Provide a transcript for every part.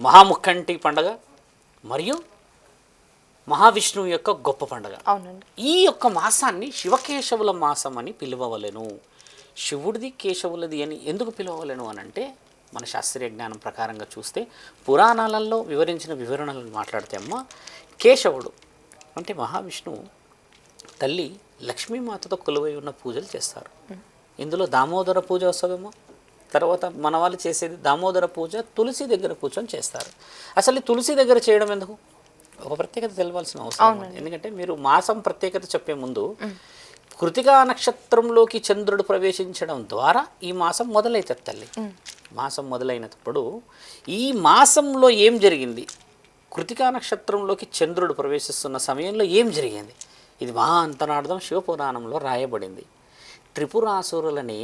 మహాముఖంటి పండగ మరియు మహావిష్ణువు యొక్క గొప్ప పండగ. అవునండి. ఈ యొక్క మాసాన్ని శివకేశవుల మాసం అని పిలువవలెను. శివుడిది కేశవులది అని ఎందుకు పిలువవలెను అని అంటే, మన శాస్త్రీయ జ్ఞానం ప్రకారంగా చూస్తే పురాణాలలో వివరించిన వివరణలను మాట్లాడితే అమ్మ, కేశవుడు అంటే మహావిష్ణువు తల్లి లక్ష్మీమాతతో కొలువై ఉన్న పూజలు చేస్తారు. ఇందులో దామోదర పూజ వస్తుందేమో, తర్వాత మన వాళ్ళు చేసేది దామోదర పూజ తులసి దగ్గర కూర్చొని చేస్తారు. అసలు తులసి దగ్గర చేయడం ఎందుకు, ఒక ప్రత్యేకత తెలవాల్సిన అవసరం ఉంది. ఎందుకంటే మీరు మాసం ప్రత్యేకత చెప్పే ముందు కృతికా నక్షత్రంలోకి చంద్రుడు ప్రవేశించడం ద్వారా ఈ మాసం మొదలవుతుంది తల్లి. మాసం మొదలైనప్పుడు ఈ మాసంలో ఏం జరిగింది, కృతికా నక్షత్రంలోకి చంద్రుడు ప్రవేశిస్తున్న సమయంలో ఏం జరిగింది, ఇది మహా అంతరార్థం శివపురాణంలో రాయబడింది. త్రిపురాసురులని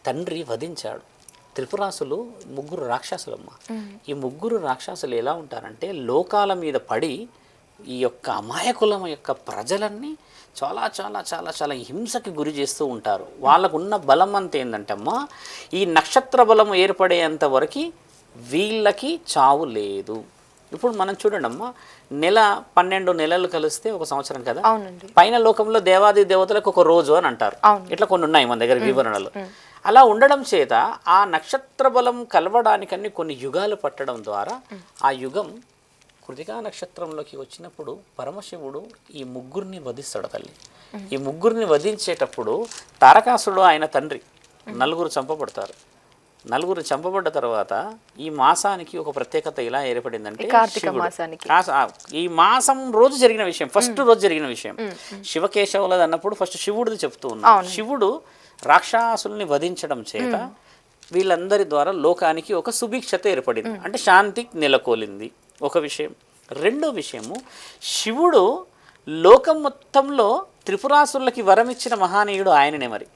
తండ్రి వధించాడు. త్రిపురాసులు ముగ్గురు రాక్షసులమ్మ. ఈ ముగ్గురు రాక్షసులు ఎలా ఉంటారంటే, లోకాల మీద పడి ఈ యొక్క అమాయకుల యొక్క ప్రజలన్నీ చాలా చాలా చాలా చాలా హింసకి గురి చేస్తూ ఉంటారు. వాళ్ళకు ఉన్న బలం అంత ఏంటంటే అమ్మ, ఈ నక్షత్ర బలం ఏర్పడేంత వరకు వీళ్ళకి చావు లేదు. ఇప్పుడు మనం చూడండి అమ్మ, 12 నెలలు కలిస్తే ఒక సంవత్సరం కదా. పైన లోకంలో దేవాది దేవతలకు ఒక రోజు అని అంటారు. ఇట్లా కొన్ని ఉన్నాయి మన దగ్గర వివరణలు. అలా ఉండడం చేత ఆ నక్షత్ర బలం కలవడానికన్నీ కొన్ని యుగాలు పట్టడం ద్వారా ఆ యుగం కృతికా నక్షత్రంలోకి వచ్చినప్పుడు పరమశివుడు ఈ ముగ్గురిని వధిస్తాడు తల్లి. ఈ ముగ్గురిని వధించేటప్పుడు తారకాసుడు ఆయన తండ్రి నలుగురు చంపబడతారు. నలుగురు చంపబడ్డ తర్వాత ఈ మాసానికి ఒక ప్రత్యేకత ఇలా ఏర్పడిందంటే, ఈ మాసం రోజు జరిగిన విషయం, ఫస్ట్ రోజు జరిగిన విషయం శివకేశవులది అన్నప్పుడు ఫస్ట్ శివుడిది చెప్తూ ఉన్నాడు. శివుడు రాక్షసుల్ని వధించడం చేత వీళ్ళందరి ద్వారా లోకానికి ఒక సుభిక్షత ఏర్పడింది, అంటే శాంతి నెలకొలింది. ఒక విషయం. రెండో విషయము, శివుడు లోకం మొత్తంలో త్రిపురాసురులకి వరం ఇచ్చిన మహానీయుడు ఆయననే. మరి